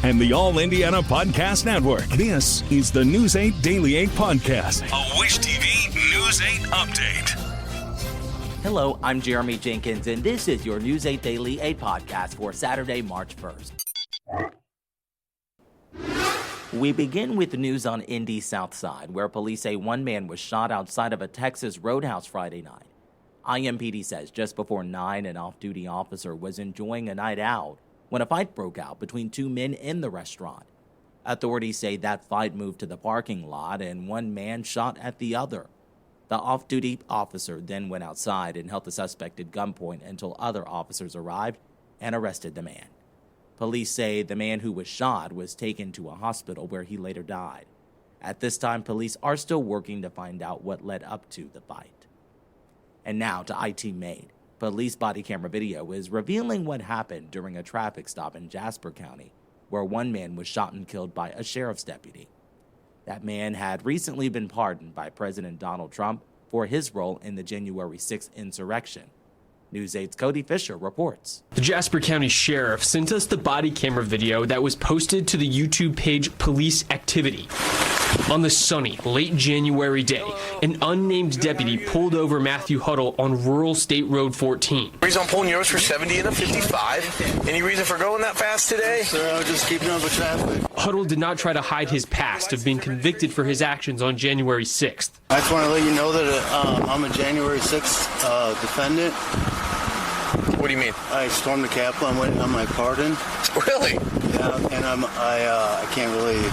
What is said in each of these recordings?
and the All Indiana Podcast Network. This is the News 8 Daily 8 Podcast, a Wish TV News 8 update. Hello, I'm Jeremy Jenkins, and this is your News 8 Daily 8 Podcast for Saturday, March 1st. We begin with news on Indy South Side, where police say one man was shot outside of a Texas Roadhouse Friday night. IMPD says just before 9, an off-duty officer was enjoying a night out when a fight broke out between two men in the restaurant. Authorities say that fight moved to the parking lot and one man shot at the other. The off-duty officer then went outside and held the suspect at gunpoint until other officers arrived and arrested the man. Police say the man who was shot was taken to a hospital where he later died. At this time, police are still working to find out what led up to the fight. And now to IT Made. Police body camera video is revealing what happened during a traffic stop in Jasper County, where one man was shot and killed by a sheriff's deputy. That man had recently been pardoned by President Donald Trump for his role in the January 6th insurrection. News 8's Cody Fisher reports. The Jasper County Sheriff sent us the body camera video that was posted to the YouTube page Police Activity. On the sunny, late January day, an unnamed deputy pulled over Matthew Huddle on rural State Road 14. Reason I'm pulling yours for 70 and a 55. Any reason for going that fast today? Sir, I was just keeping up with traffic. Huddle did not try to hide his past of being convicted for his actions on January 6th. I just want to let you know that I'm a January 6th defendant. What do you mean? I stormed the Capitol. I'm waiting on my pardon. Really? Yeah, and I can't really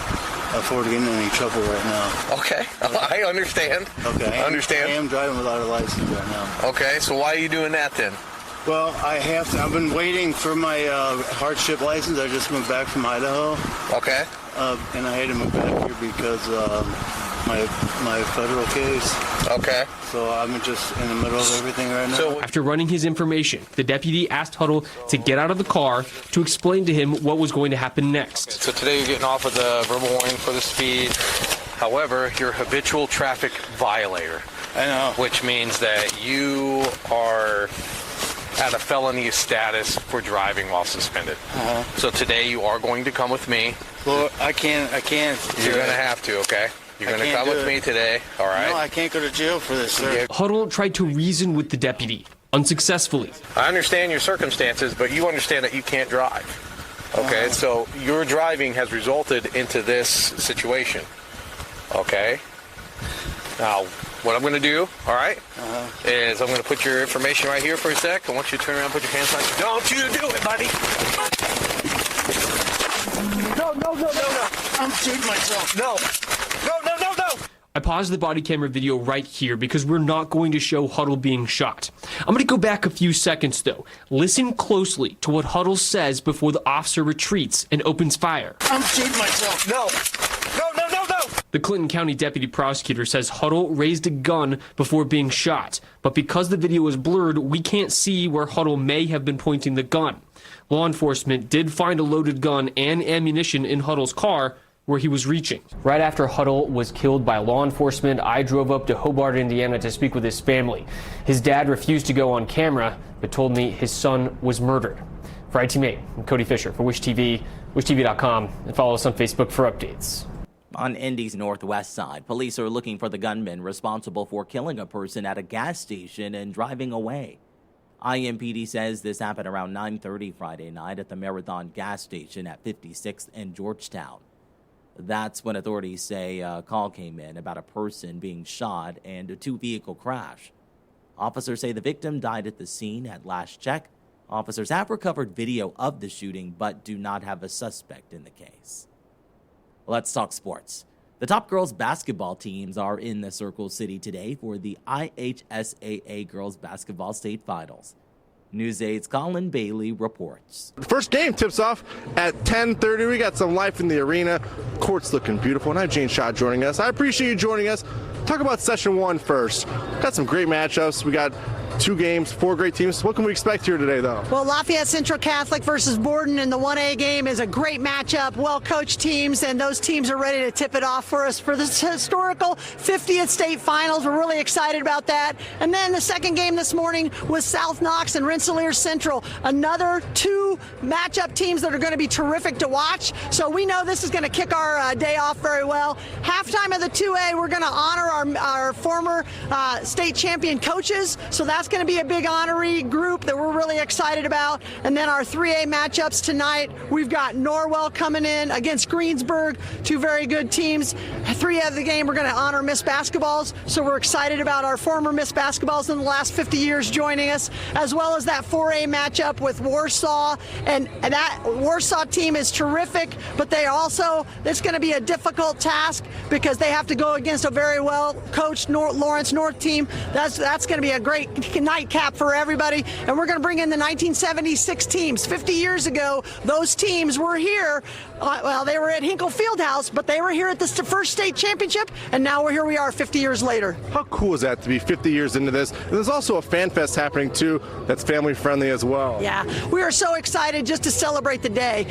afford to get in any trouble right now. Okay, I understand. Okay, I understand. I am driving without a license right now. Okay, so why are you doing that then? Well, I have to. I've been waiting for my hardship license. I just moved back from Idaho. Okay. And I had to move back here because my federal case. Okay. So I'm just in the middle of everything right now. So after running his information, the deputy asked Huddle to get out of the car to explain to him what was going to happen next. So today you're getting off with a verbal warning for the speed. However, you're a habitual traffic violator. I know. Which means that you are at a felony status for driving while suspended. So today you are going to come with me. Well, I can't. You're going to have to, okay? You're going to come with me today, all right? No, I can't go to jail for this, sir. Huddle tried to reason with the deputy, unsuccessfully. I understand your circumstances, but you understand that you can't drive, okay? So your driving has resulted into this situation, okay? Now, what I'm going to do, all right, is I'm going to put your information right here for a sec. I want you to turn around and put your hands on you. Don't you do it, buddy. No. I'm shooting myself. No. I paused the body camera video right here because we're not going to show Huddle being shot. I'm going to go back a few seconds, though. Listen closely to what Huddle says before the officer retreats and opens fire. I'm shooting myself. No. The Clinton County deputy prosecutor says Huddle raised a gun before being shot, but because the video is blurred, we can't see where Huddle may have been pointing the gun. Law enforcement did find a loaded gun and ammunition in Huddle's car where he was reaching. Right after Huddle was killed by law enforcement, I drove up to Hobart, Indiana to speak with his family. His dad refused to go on camera, but told me his son was murdered. For IT Mate, I'm Cody Fisher for Wish TV, wishtv.com, and follow us on Facebook for updates. On Indy's northwest side, police are looking for the gunman responsible for killing a person at a gas station and driving away. IMPD says this happened around 9:30 Friday night at the Marathon gas station at 56th and Georgetown. That's when authorities say a call came in about a person being shot and a two-vehicle crash. Officers say the victim died at the scene at last check. Officers have recovered video of the shooting but do not have a suspect in the case. Let's talk sports. The top girls basketball teams are in the Circle City today for the IHSAA Girls Basketball State Finals. News 8's Colin Bailey reports. The first game tips off at 10:30. We got some life in the arena. Court's looking beautiful. And I have Jane Shaw joining us. I appreciate you joining us. Talk about session one first. Got some great matchups. We got 2 games, 4 great teams. What can we expect here today, though? Well, Lafayette Central Catholic versus Borden in the 1A game is a great matchup, well-coached teams, and those teams are ready to tip it off for us for this historical 50th state finals. We're really excited about that. And then the second game this morning was South Knox and Rensselaer Central, another 2 matchup teams that are going to be terrific to watch. So we know this is going to kick our day off very well. Halftime of the 2A, we're going to honor our former state champion coaches. So that's going to be a big honoree group that we're really excited about. And then our 3A matchups tonight, we've got Norwell coming in against Greensburg, 2 very good teams. 3 of the game, we're going to honor Miss Basketballs. So we're excited about our former Miss Basketballs in the last 50 years joining us, as well as that 4A matchup with Warsaw. And that Warsaw team is terrific, but it's going to be a difficult task because they have to go against a very well-coached Lawrence North team. That's going to be a great nightcap for everybody. And we're going to bring in the 1976 teams. 50 years ago, those teams were here. They were at Hinkle Fieldhouse, but they were here at the first state championship, and now here we are 50 years later. How cool is that to be 50 years into this? And there's also a fan fest happening, too, that's family-friendly as well. Yeah, we are so excited just to celebrate the day.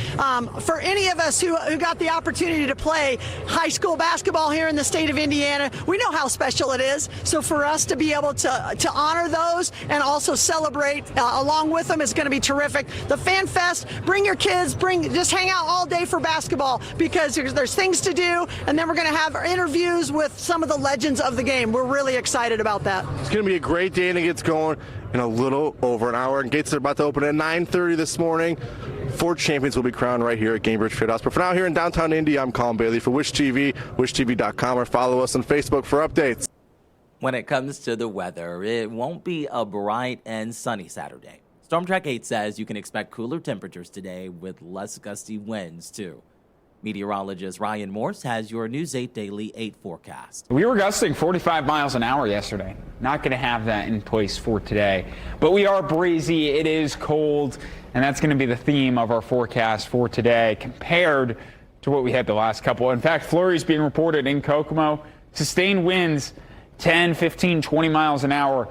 For any of us who got the opportunity to play high school basketball here in the state of Indiana, we know how special it is. So for us to be able to honor those and also celebrate along with them is going to be terrific. The Fan Fest, bring your kids, just hang out all day for basketball because there's things to do, and then we're going to have interviews with some of the legends of the game. We're really excited about that. It's going to be a great day, and it gets going in a little over an hour, and gates are about to open at 9:30 this morning. 4 champions will be crowned right here at Gainbridge Fieldhouse. But for now, here in downtown Indy, I'm Colin Bailey for Wish TV, wishtv.com, or follow us on Facebook for updates. When it comes to the weather, it won't be a bright and sunny Saturday. Storm Track 8 says you can expect cooler temperatures today with less gusty winds, too. Meteorologist Ryan Morse has your News 8 Daily 8 forecast. We were gusting 45 miles an hour yesterday. Not going to have that in place for today. But we are breezy. It is cold. And that's going to be the theme of our forecast for today compared to what we had the last couple. In fact, flurries being reported in Kokomo. Sustained winds 10, 15, 20 miles an hour.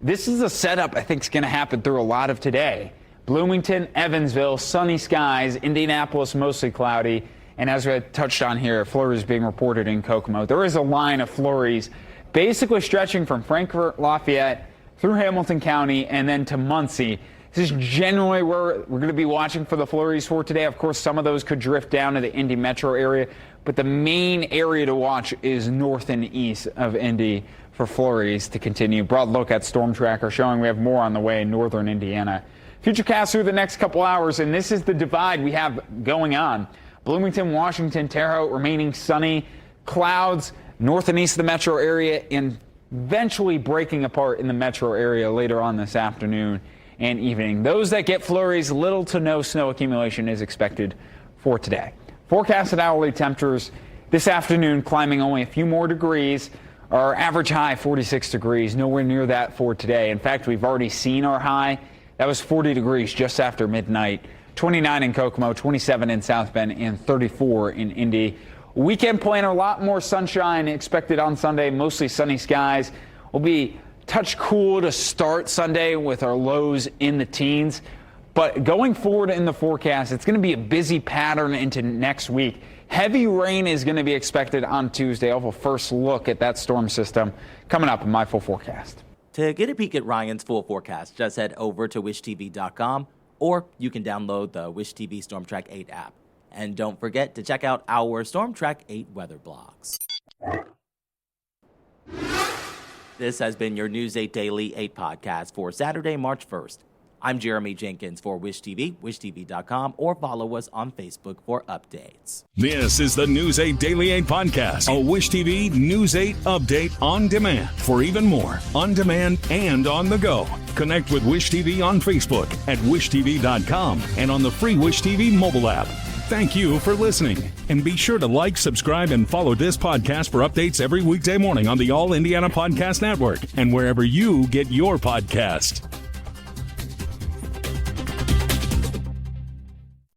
This is a setup I think is going to happen through a lot of today. Bloomington, Evansville, sunny skies. Indianapolis, mostly cloudy. And as we touched on here, flurries being reported in Kokomo. There is a line of flurries basically stretching from Frankfort, Lafayette, through Hamilton County, and then to Muncie. This is generally where we're going to be watching for the flurries for today. Of course, some of those could drift down to the Indy metro area, but the main area to watch is north and east of Indy for flurries to continue. Broad look at Storm Tracker showing we have more on the way in northern Indiana. Futurecast through the next couple hours, and this is the divide we have going on. Bloomington, Washington, Terre Haute remaining sunny, clouds north and east of the metro area, and eventually breaking apart in the metro area later on this afternoon and evening. Those that get flurries, little to no snow accumulation is expected for today. Forecasted hourly temperatures this afternoon climbing only a few more degrees. Our average high 46 degrees, nowhere near that for today. In fact, we've already seen our high. That was 40 degrees just after midnight. 29 in Kokomo, 27 in South Bend, and 34 in Indy. Weekend planner, a lot more sunshine expected on Sunday, mostly sunny skies. We'll be touch cool to start Sunday with our lows in the teens. But going forward in the forecast, it's going to be a busy pattern into next week. Heavy rain is going to be expected on Tuesday. I'll have a first look at that storm system coming up in my full forecast. To get a peek at Ryan's full forecast, just head over to wishtv.com, or you can download the Wish TV Storm Track 8 app. And don't forget to check out our Storm Track 8 weather blogs. This has been your News 8 Daily 8 podcast for Saturday, March 1st. I'm Jeremy Jenkins for Wish TV, wishtv.com, or follow us on Facebook for updates. This is the News 8 Daily 8 podcast, a Wish TV News 8 update on demand. For even more, on demand and on the go, connect with Wish TV on Facebook at wishtv.com and on the free Wish TV mobile app. Thank you for listening, and be sure to like, subscribe, and follow this podcast for updates every weekday morning on the All Indiana Podcast Network and wherever you get your podcast.